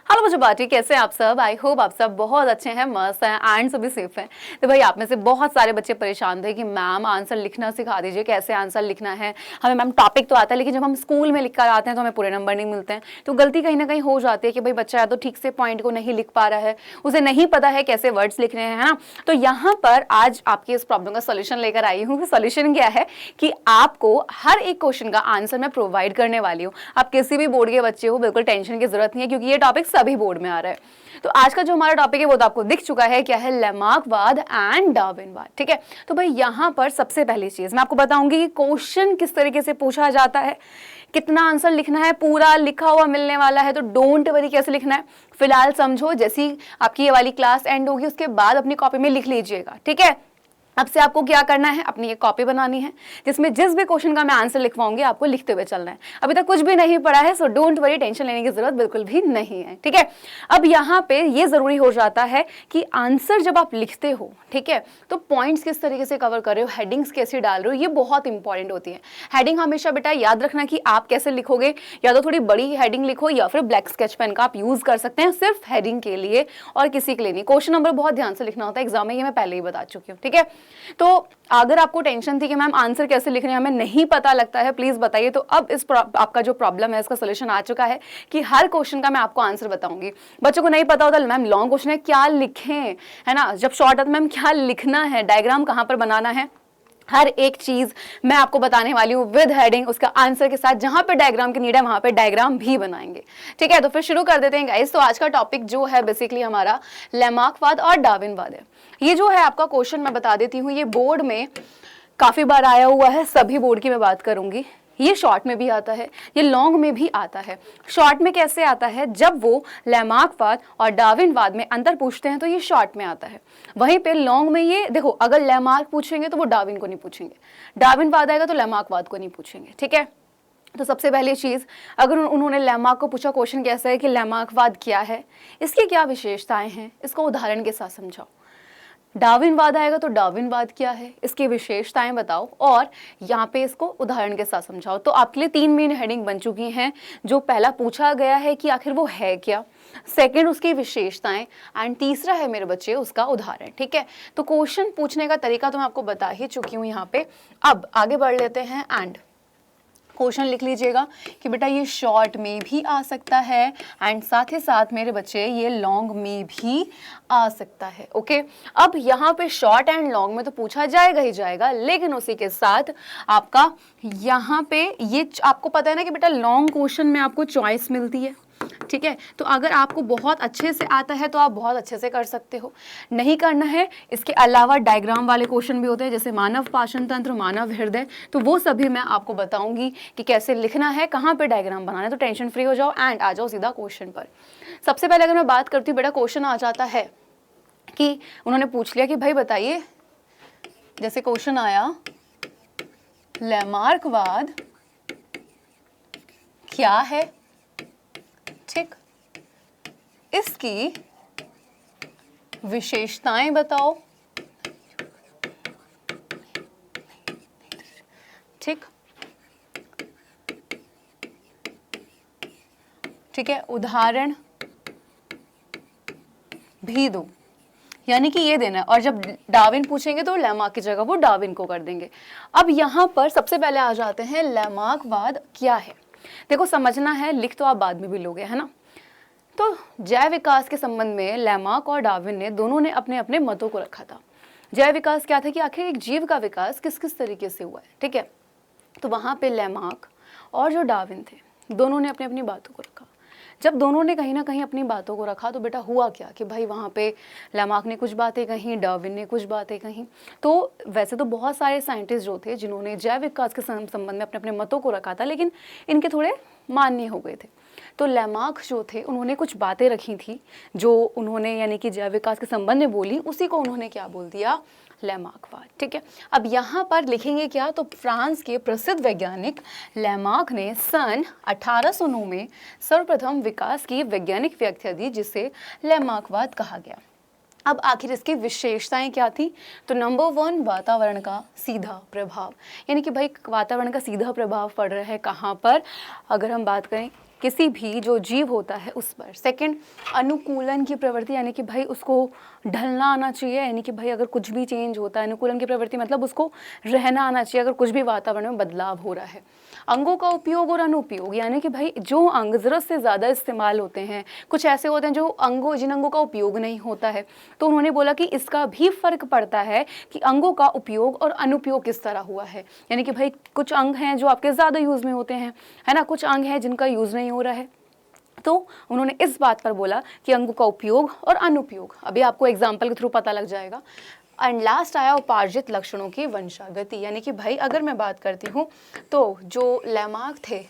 Hello बच्चों बाटी, कैसे हैं आप सब। आई होप आप सब बहुत अच्छे हैं, मस्त हैं एंड सभी सेफ हैं। तो भाई आप में से बहुत सारे बच्चे परेशान थे कि मैम आंसर लिखना सिखा दीजिए, कैसे आंसर लिखना है। हमें मैम टॉपिक तो आता है लेकिन जब हम स्कूल में लिख कर आते हैं तो हमें पूरे नंबर नहीं मिलते हैं। तो गलती कहीं ना कहीं हो जाती है कि भाई बच्चा या तो ठीक से पॉइंट को नहीं लिख पा रहा है, उसे नहीं पता है कैसे वर्ड्स लिख रहे हैं, है ना। तो यहाँ पर आज आपकी इस प्रॉब्लम का सोल्यूशन लेकर आई हूँ। सोल्यूशन क्या है कि आपको हर एक क्वेश्चन का आंसर मैं प्रोवाइड करने वाली हूँ। आप किसी भी बोर्ड के बच्चे हो, बिल्कुल टेंशन की जरूरत नहीं है क्योंकि ये टॉपिक सभी बोर्ड में आ रहा है। तो आज का जो हमारा टॉपिक है वो तो आपको दिख चुका है, क्या है, लैमार्कवाद एंड डार्विनवाद। ठीक है, तो भाई यहाँ पर सबसे पहली चीज मैं आपको बताऊंगी कि क्वेश्चन किस तरीके से पूछा जाता है, कितना आंसर लिखना है, पूरा लिखा हुआ मिलने वाला है तो डोंट वरी कैसे लिखना है फिलहाल समझो। जैसी आपकी ये वाली क्लास एंड होगी उसके बाद अपनी कॉपी में लिख लीजिएगा। ठीक है, अब से आपको क्या करना है, अपनी एक कॉपी बनानी है जिसमें जिस भी क्वेश्चन का मैं आंसर लिखवाऊंगी आपको लिखते हुए चलना है। अभी तक कुछ भी नहीं पढ़ा है सो डोंट वरी, टेंशन लेने की जरूरत बिल्कुल भी नहीं है। ठीक है, अब यहाँ पे ये जरूरी हो जाता है कि आंसर जब आप लिखते हो, ठीक है, तो पॉइंट्स किस तरीके से कवर कर रहे हो, हेडिंग्स कैसे डाल रहे हो, ये बहुत इंपॉर्टेंट होती है। हेडिंग हमेशा बेटा याद रखना कि आप कैसे लिखोगे, या तो थोड़ी बड़ी हेडिंग लिखो या फिर ब्लैक स्केच पेन का आप यूज कर सकते हैं सिर्फ हेडिंग के लिए और किसी के लिए नहीं। क्वेश्चन नंबर बहुत ध्यान से लिखना होता है एग्जाम में, ये मैं पहले ही बता चुकी हूँ। ठीक है, तो अगर आपको टेंशन थी कि मैम आंसर कैसे लिख रहे हैं हमें नहीं पता लगता है, प्लीज बताइए। तो अब इस आपका जो प्रॉब्लम है इसका सोल्यूशन आ चुका है कि हर क्वेश्चन का मैं आपको आंसर बताऊंगी। बच्चों को नहीं पता होता मैम लॉन्ग क्वेश्चन है क्या लिखें, है ना, जब शॉर्ट आता मैम क्या लिखना है, डायग्राम कहाँ पर बनाना है, हर एक चीज मैं आपको बताने वाली हूँ विद हेडिंग, उसका आंसर के साथ। जहां पे डायग्राम की नीड है वहां पे डायग्राम भी बनाएंगे। ठीक है, तो फिर शुरू कर देते हैं गाइस। तो आज का टॉपिक जो है बेसिकली हमारा लैमार्कवाद और डार्विनवाद है। ये जो है आपका क्वेश्चन मैं बता देती हूँ, ये बोर्ड में काफी बार आया हुआ है, सभी बोर्ड की मैं बात करूंगी। ये शॉर्ट में भी आता है, ये लॉन्ग में भी आता है। शॉर्ट में कैसे आता है, जब वो लैमार्कवाद और डार्विनवाद में अंतर पूछते हैं तो ये शॉर्ट में आता है। वहीं पे लॉन्ग में ये देखो, अगर लैमार्क पूछेंगे तो वो डार्विन को नहीं पूछेंगे, डार्विनवाद आएगा तो लैमार्कवाद को नहीं पूछेंगे। ठीक है, तो सबसे पहली चीज, अगर उन्होंने लैमार्क को पूछा क्वेश्चन कैसा है कि लैमार्कवाद क्या है, इसकी क्या विशेषताएं हैं, इसको उदाहरण के साथ समझाओ। डार्विनवाद आएगा तो डार्विनवाद क्या है, इसकी विशेषताएं बताओ और यहाँ पे इसको उदाहरण के साथ समझाओ। तो आपके लिए 3 मेन हेडिंग बन चुकी हैं। जो पहला पूछा गया है कि आखिर वो है क्या, सेकंड उसकी विशेषताएं एंड तीसरा है मेरे बच्चे उसका उदाहरण। ठीक है, तो क्वेश्चन पूछने का तरीका तो मैं आपको बता ही चुकी हूँ यहाँ पे। अब आगे बढ़ लेते हैं एंड क्वेश्चन लिख लीजिएगा कि बेटा ये शॉर्ट में भी आ सकता है एंड साथ ही साथ मेरे बच्चे ये लॉन्ग में भी आ सकता है। ओके, अब यहाँ पे शॉर्ट एंड लॉन्ग में तो पूछा जाएगा ही जाएगा, लेकिन उसी के साथ आपका यहाँ पे ये आपको पता है ना कि बेटा लॉन्ग क्वेश्चन में आपको चॉइस मिलती है। ठीक है, तो अगर आपको बहुत अच्छे से आता है तो आप बहुत अच्छे से कर सकते हो, नहीं करना है इसके अलावा डायग्राम वाले क्वेश्चन भी होते हैं जैसे मानव पाचन तंत्र, मानव हृदय, तो वो सभी मैं आपको बताऊंगी कि कैसे लिखना है, कहाँ पे डायग्राम बनाना है। तो टेंशन फ्री हो जाओ एंड आ जाओ सीधा क्वेश्चन पर। सबसे पहले अगर मैं बात करती हूँ बेटा, क्वेश्चन आ जाता है कि उन्होंने पूछ लिया कि भाई बताइए, जैसे क्वेश्चन आया लैमार्कवाद क्या है, ठीक, इसकी विशेषताएं बताओ। ठीक, ठीक है, उदाहरण भी दो, यानी कि ये देना है। और जब डार्विन पूछेंगे तो लैमार्क की जगह वो डार्विन को कर देंगे। अब यहां पर सबसे पहले आ जाते हैं लैमार्कवाद क्या है। देखो समझना है, लिख तो आप बाद में भी लोगे, है ना। तो जैव विकास के संबंध में लैमार्क और डार्विन ने दोनों ने अपने अपने मतों को रखा था। जैव विकास क्या था कि आखिर एक जीव का विकास किस किस तरीके से हुआ है। ठीक है, तो वहां पे लैमार्क और जो डार्विन थे दोनों ने अपनी अपनी बातों को रखा। जब दोनों ने कहीं ना कहीं अपनी बातों को रखा तो बेटा हुआ क्या कि भाई वहाँ पे लैमार्क ने कुछ बातें कहीं, डार्विन ने कुछ बातें कहीं। तो वैसे तो बहुत सारे साइंटिस्ट जो थे जिन्होंने जैव विकास के संबंध में अपने अपने मतों को रखा था, लेकिन इनके थोड़े मान्य हो गए थे। तो लैमार्क जो थे उन्होंने कुछ बातें रखी थी जो उन्होंने यानी कि जैव विकास के संबंध में बोली, उसी को उन्होंने क्या बोल दिया, लैमार्कवाद। ठीक है, अब यहाँ पर लिखेंगे क्या, तो फ्रांस के प्रसिद्ध वैज्ञानिक लैमार्क ने सन 1809 में सर्वप्रथम विकास की वैज्ञानिक व्याख्या दी जिसे लैमार्कवाद कहा गया। अब आखिर इसकी विशेषताएं क्या थी, तो नंबर 1 वातावरण का सीधा प्रभाव, यानी कि भाई वातावरण का सीधा प्रभाव पड़ रहा है कहाँ पर, अगर हम बात करें किसी भी जो जीव होता है उस पर। सेकंड, अनुकूलन की प्रवृत्ति, यानी कि भाई उसको ढलना आना चाहिए, यानी कि भाई अगर कुछ भी चेंज होता है, अनुकूलन की प्रवृत्ति मतलब उसको रहना आना चाहिए अगर कुछ भी वातावरण में बदलाव हो रहा है। अंगों का उपयोग और अनुपयोग, यानी कि भाई जो अंग ज़रूरत से ज़्यादा इस्तेमाल होते हैं, कुछ ऐसे होते हैं जो जिन अंगों का उपयोग नहीं होता है, तो उन्होंने बोला कि इसका भी फर्क पड़ता है कि अंगों का उपयोग और अनुपयोग किस तरह हुआ है। यानी कि भाई कुछ अंग हैं जो आपके ज़्यादा यूज़ में होते हैं, है ना, कुछ अंग हैं जिनका यूज़ नहीं हो रहा है। तो उन्होंने इस बात पर बोला कि अंगों का उपयोग और अनुपयोग, अभी आपको एग्जाम्पल के थ्रू पता लग जाएगा। एंड लास्ट आया उपार्जित लक्षणों की वंशागति, यानी कि भाई अगर मैं बात करती हूँ तो जो लैमार्क थे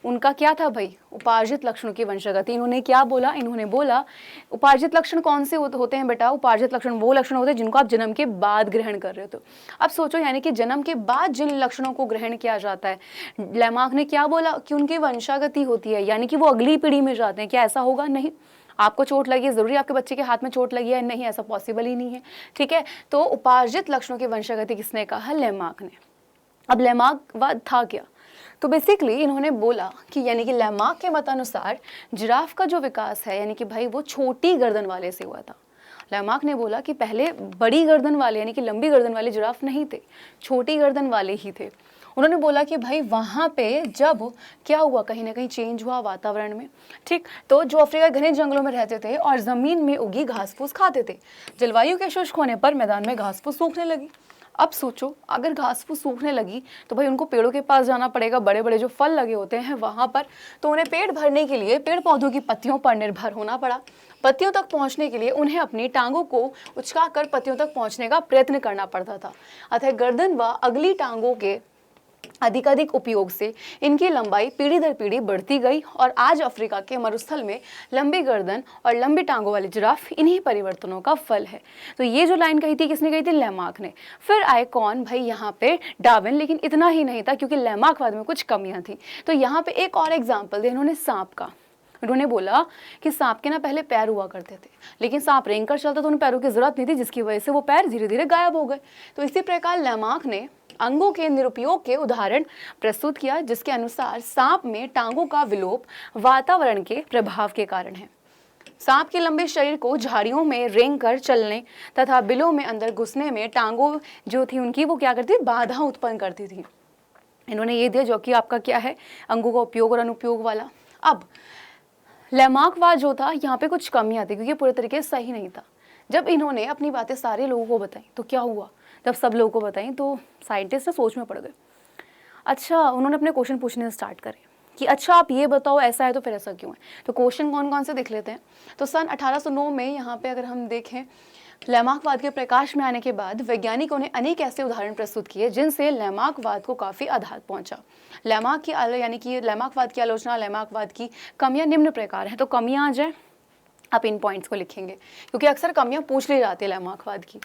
उनका क्या था भाई, उपार्जित लक्षणों की वंशागति। इन्होंने क्या बोला, इन्होंने बोला उपार्जित लक्षण कौन से होते हैं बेटा, उपार्जित लक्षण वो लक्षण होते हैं जिनको आप जन्म के बाद ग्रहण कर रहे हो। तो अब सोचो, यानी कि जन्म के बाद जिन लक्षणों को ग्रहण किया जाता है, लैमार्क ने क्या बोला कि उनकी वंशागति होती है, यानी कि वो अगली पीढ़ी में जाते हैं। क्या ऐसा होगा? नहीं। आपको चोट लगी है, जरूरी आपके बच्चे के हाथ में चोट लगी है? नहीं, ऐसा पॉसिबल ही नहीं है। ठीक है, तो उपार्जित लक्षणों की वंशागति किसने कहा? लैमार्क ने। अब लैमार्कवाद था क्या? तो बेसिकली इन्होंने बोला कि यानी कि लैमार्क के मतानुसार जिराफ का जो विकास है, यानी कि भाई वो छोटी गर्दन वाले से हुआ था। लैमार्क ने बोला कि पहले बड़ी गर्दन वाले, यानी कि लंबी गर्दन वाले जिराफ नहीं थे, छोटी गर्दन वाले ही थे। उन्होंने बोला कि भाई वहाँ पे जब क्या हुआ, कहीं ना कहीं चेंज हुआ वातावरण में, ठीक, तो जो अफ्रीका घने जंगलों में रहते थे और ज़मीन में उगी घास फूस खाते थे, जलवायु के शुष्क होने पर मैदान में घास फूस सूखने लगी। अब सोचो, अगर घास फूस सूखने लगी तो भाई उनको पेड़ों के पास जाना पड़ेगा, बड़े बड़े जो फल लगे होते हैं वहाँ पर, तो उन्हें पेट भरने के लिए पेड़ पौधों की पत्तियों पर निर्भर होना पड़ा। पत्तियों तक पहुँचने के लिए उन्हें अपनी टांगों को उचकाकर पत्तियों तक पहुँचने का प्रयत्न करना पड़ता था। अतः गर्दन व अगली टांगों के अधिकाधिक उपयोग से इनकी लंबाई पीढ़ी दर पीढ़ी बढ़ती गई और आज अफ्रीका के मरुस्थल में लंबी गर्दन और लंबी टांगों वाली जिराफ इन्हीं परिवर्तनों का फल है। तो ये जो लाइन कही थी, किसने कही थी? लैमार्क ने। फिर आए कौन भाई यहाँ पे? डार्विन। लेकिन इतना ही नहीं था, क्योंकि लैमार्कवाद में कुछ कमियां थी। तो यहाँ पे एक और एग्जाम्पल दिया इन्होंने सांप का। उन्होंने बोला कि सांप के ना पहले पैर हुआ करते थे, लेकिन सांप रेंग कर चलता तो उन पैरों की जरूरत नहीं थी, जिसकी वजह से वो पैर धीरे धीरे गायब हो गए। तो इसी प्रकार लैमार्क ने अंगों के निरुपयोग के उदाहरण प्रस्तुत किया, जिसके अनुसार सांप में टांगों का विलोप वातावरण के प्रभाव के कारण है। सांप के लंबे शरीर को झाड़ियों में रेंग कर चलने तथा बिलों में अंदर घुसने में टांगों जो थी उनकी वो क्या करती, बाधा उत्पन्न करती थी। इन्होंने ये दिया जो कि आपका क्या है, अंगों का उपयोग और अनुपयोग वाला। अब लैमार्कवाद जो था, यहाँ पे कुछ कमियां थी, क्योंकि पूरे तरीके से सही नहीं था। जब इन्होंने अपनी बातें सारे लोगों को बताई तो क्या हुआ, जब सब लोगों को बताई तो साइंटिस्ट सोच में पड़ गए। अच्छा, उन्होंने अपने क्वेश्चन पूछने स्टार्ट करे कि अच्छा आप ये बताओ, ऐसा है तो फिर ऐसा क्यों है। तो क्वेश्चन कौन कौन से देख लेते हैं। तो सन 1809 में यहाँ पे अगर हम देखें, लैमार्कवाद के प्रकाश में आने के बाद वैज्ञानिकों ने अनेक ऐसे उदाहरण प्रस्तुत किए जिनसे लैमार्कवाद को काफ़ी आघात पहुंचा। लैमार्कवाद की आलोचना, लैमार्कवाद की कमियां निम्न प्रकार हैं। तो कमियां आ जाए, आप इन पॉइंट्स को लिखेंगे, क्योंकि अक्सर कमियां पूछ ली जाती है लैमार्कवाद की।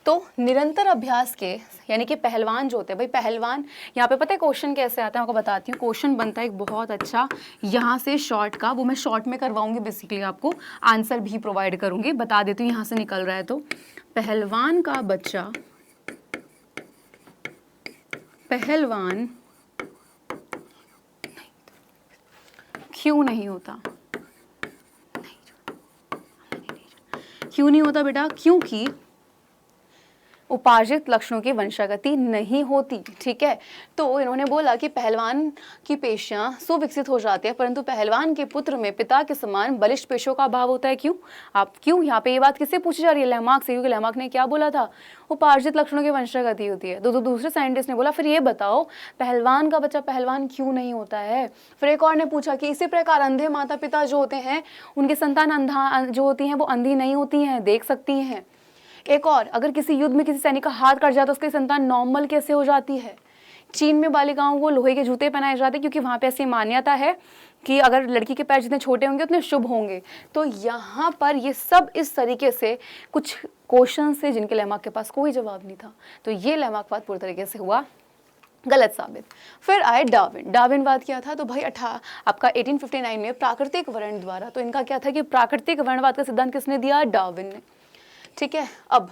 तो निरंतर अभ्यास के, यानी कि पहलवान जो होते हैं, भाई पहलवान, यहाँ पे पता है क्वेश्चन कैसे आता है, आपको बताती हूँ। क्वेश्चन बनता है एक बहुत अच्छा यहाँ से शॉर्ट का, वो मैं शॉर्ट में करवाऊंगी, बेसिकली आपको आंसर भी प्रोवाइड करूंगी। बता देती हूँ यहाँ से निकल रहा है। तो पहलवान का बच्चा पहलवान क्यों नहीं होता? क्यों नहीं होता बेटा? क्योंकि उपार्जित लक्षणों की वंशागति नहीं होती। ठीक है, तो इन्होंने बोला कि पहलवान की पेशियां सुविकसित हो जाती है, परंतु पहलवान के पुत्र में पिता के समान बलिष्ठ पेशियों का अभाव होता है। क्यों यहाँ पे ये बात किससे पूछी जा रही है? लैमार्क से, क्योंकि लैमार्क ने क्या बोला था? उपार्जित लक्षणों की वंशागति होती है। तो दूसरे साइंटिस्ट ने बोला फिर ये बताओ पहलवान का बच्चा पहलवान क्यों नहीं होता है। फिर एक और ने पूछा कि इसी प्रकार अंधे माता पिता जो होते हैं उनकी संतान अंधा जो होती हैं वो अंधी नहीं होती हैं, देख सकती हैं। एक और, अगर किसी युद्ध में किसी सैनिक का हाथ कट जाता है तो उसकी संतान नॉर्मल कैसे हो जाती है। चीन में बालिकाओं को लोहे के जूते पहनाए जाते हैं, क्योंकि वहाँ पे ऐसी मान्यता है कि अगर लड़की के पैर जितने छोटे होंगे उतने शुभ होंगे। तो यहाँ पर ये सब इस तरीके से कुछ क्वेश्चन से जिनके लैमार्क के पास कोई जवाब नहीं था। तो ये लैमार्कवाद पूरी तरीके से हुआ गलत साबित। फिर आए डार्विन। डार्विनवाद क्या था? तो भाई आपका 1859 में प्राकृतिक वर्ण द्वारा, तो इनका क्या था कि प्राकृतिक वर्णवाद का सिद्धांत किसने दिया? डार्विन ने। ठीक है, अब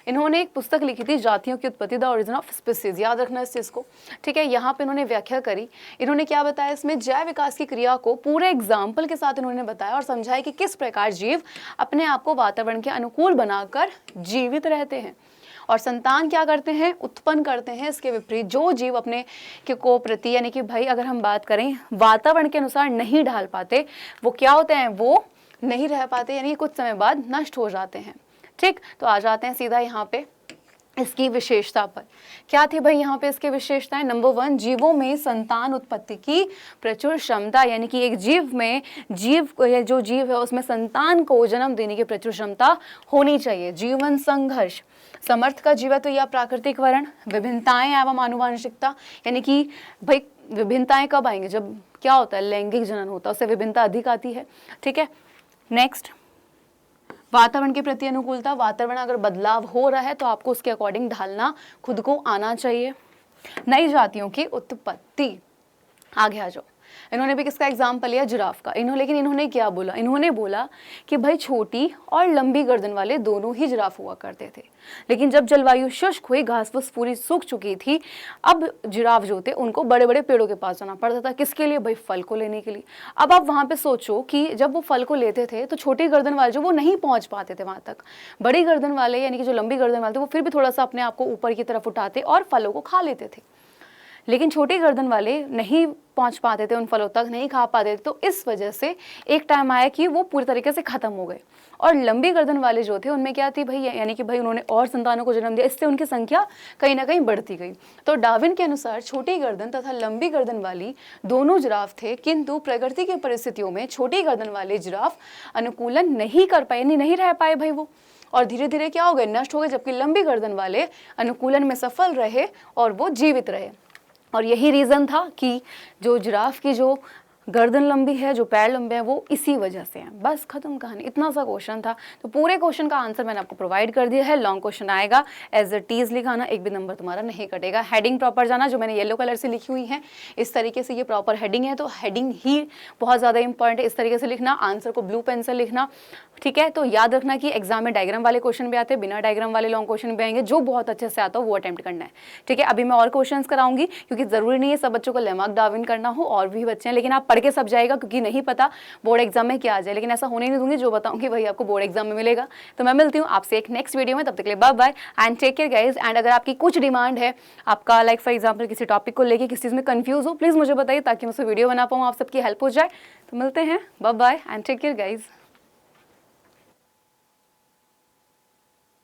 इन्होंने एक पुस्तक लिखी थी जातियों की उत्पत्ति, द ओरिजिन ऑफ स्पीसीज, याद रखना इस चीज़ को, ठीक है। यहाँ पे इन्होंने व्याख्या करी, इन्होंने क्या बताया इसमें, जैव विकास की क्रिया को पूरे एग्जाम्पल के साथ इन्होंने बताया और समझाया कि किस प्रकार जीव अपने आप को वातावरण के अनुकूल बनाकर जीवित रहते हैं और संतान क्या करते हैं, उत्पन्न करते हैं। इसके विपरीत जो जीव अपने के को प्रति, यानी कि भाई अगर हम बात करें वातावरण के अनुसार नहीं ढाल पाते, वो क्या होते हैं, वो नहीं रह पाते, यानी कि कुछ समय बाद नष्ट हो जाते हैं। ठीक, तो आ जाते हैं सीधा यहाँ पे इसकी विशेषता पर। क्या थी भाई यहाँ पे इसकी विशेषताएं? नंबर 1, जीवों में संतान उत्पत्ति की प्रचुर क्षमता, यानी कि एक जीव में जो जीव है उसमें संतान को जन्म देने की प्रचुर क्षमता होनी चाहिए। जीवन संघर्ष, समर्थ का जीवत्व या प्राकृतिक वर्ण, विभिन्नताएं एवं आनुवांशिकता, यानी कि भाई विभिन्नताएं कब आएंगे, जब क्या होता है, लैंगिक जनन होता है, उससे विभिन्नता अधिक आती है। ठीक है, नेक्स्ट, वातावरण के प्रति अनुकूलता, वातावरण अगर बदलाव हो रहा है तो आपको उसके अकॉर्डिंग ढालना खुद को आना चाहिए। नई जातियों की उत्पत्ति, आगे आ जाओ। इन्होंने भी किसका एग्जाम्पल लिया, जिराफ का। लेकिन इन्होंने क्या बोला, इन्होंने बोला कि भाई छोटी और लंबी गर्दन वाले दोनों ही जिराफ हुआ करते थे, लेकिन जब जलवायु शुष्क हुई, घास फूस पूरी सूख चुकी थी, अब जिराफ जो थे उनको बड़े बड़े पेड़ों के पास जाना पड़ता था। किसके लिए भाई, फल को लेने के लिए। अब आप वहाँ पे सोचो कि जब वो फल को लेते थे तो छोटी गर्दन वाले जो वो नहीं पहुँच पाते थे वहाँ तक, बड़ी गर्दन वाले यानी कि जो लंबी गर्दन वाले थे वो फिर भी थोड़ा सा अपने आप को ऊपर की तरफ उठाते और फलों को खा लेते थे, लेकिन छोटी गर्दन वाले नहीं पहुंच पाते थे उन फलों तक, नहीं खा पाते थे। तो इस वजह से एक टाइम आया कि वो पूरी तरीके से खत्म हो गए। और लंबी गर्दन वाले जो थे उनमें क्या थी भाई, यानी कि भाई उन्होंने और संतानों को जन्म दिया, इससे उनकी संख्या कहीं ना कहीं बढ़ती गई। तो डार्विन के अनुसार छोटी गर्दन तथा लंबी गर्दन वाली दोनों जिराफ थे, किंतु प्रकृति की परिस्थितियों में छोटी गर्दन वाले जिराफ अनुकूलन नहीं कर पाए, नहीं रह पाए भाई वो, और धीरे धीरे क्या हो गए, नष्ट हो गए, जबकि लंबी गर्दन वाले अनुकूलन में सफल रहे और वो जीवित रहे। और यही रीज़न था कि जो जिराफ की जो गर्दन लंबी है, जो पैर लंबे हैं, वो इसी वजह से हैं। बस खत्म कहानी, इतना सा क्वेश्चन था। तो पूरे क्वेश्चन का आंसर मैंने आपको प्रोवाइड कर दिया है। लॉन्ग क्वेश्चन आएगा, एज अ टीज लिखाना, एक भी नंबर तुम्हारा नहीं कटेगा। हेडिंग प्रॉपर जाना, जो मैंने येलो कलर से लिखी हुई है इस तरीके से, ये प्रॉपर हेडिंग है, तो हेडिंग ही बहुत ज़्यादा इंपॉर्टेंट है। इस तरीके से लिखना, आंसर को ब्लू पेन से लिखना, ठीक है। तो याद रखना कि एग्जाम में डायग्राम वाले क्वेश्चन भी आते हैं, बिना डायग्राम वाले लॉन्ग क्वेश्चन भी आएंगे, जो बहुत अच्छे से आता हो वो अटेम्प्ट करना है, ठीक है। अभी मैं और क्वेश्चंस कराऊंगी, क्योंकि ज़रूरी नहीं है सब बच्चों को लेमार्क डार्विन करना हो, और भी बच्चे हैं, लेकिन आप पढ़ के सब जाएगा, क्योंकि नहीं पता बोर्ड एग्जाम में क्या आ जाए, लेकिन ऐसा होने नहीं दूंगी, जो बताऊंगी वही आपको बोर्ड एग्जाम में मिलेगा। तो मैं मिलती हूँ आपसे एक नेक्स्ट वीडियो में, तब तक के लिए bye bye and take care guys. And अगर आपकी कुछ डिमांड है, आपका लाइक फॉर एग्जाम्पल किसी टॉपिक को लेके किसी चीज़ में कंफ्यूज हो, प्लीज़ मुझे बताइए, ताकि मैं उसे वीडियो बना पाऊँ, आप सबकी हेल्प हो जाए। तो मिलते हैं, bye bye and take care guys.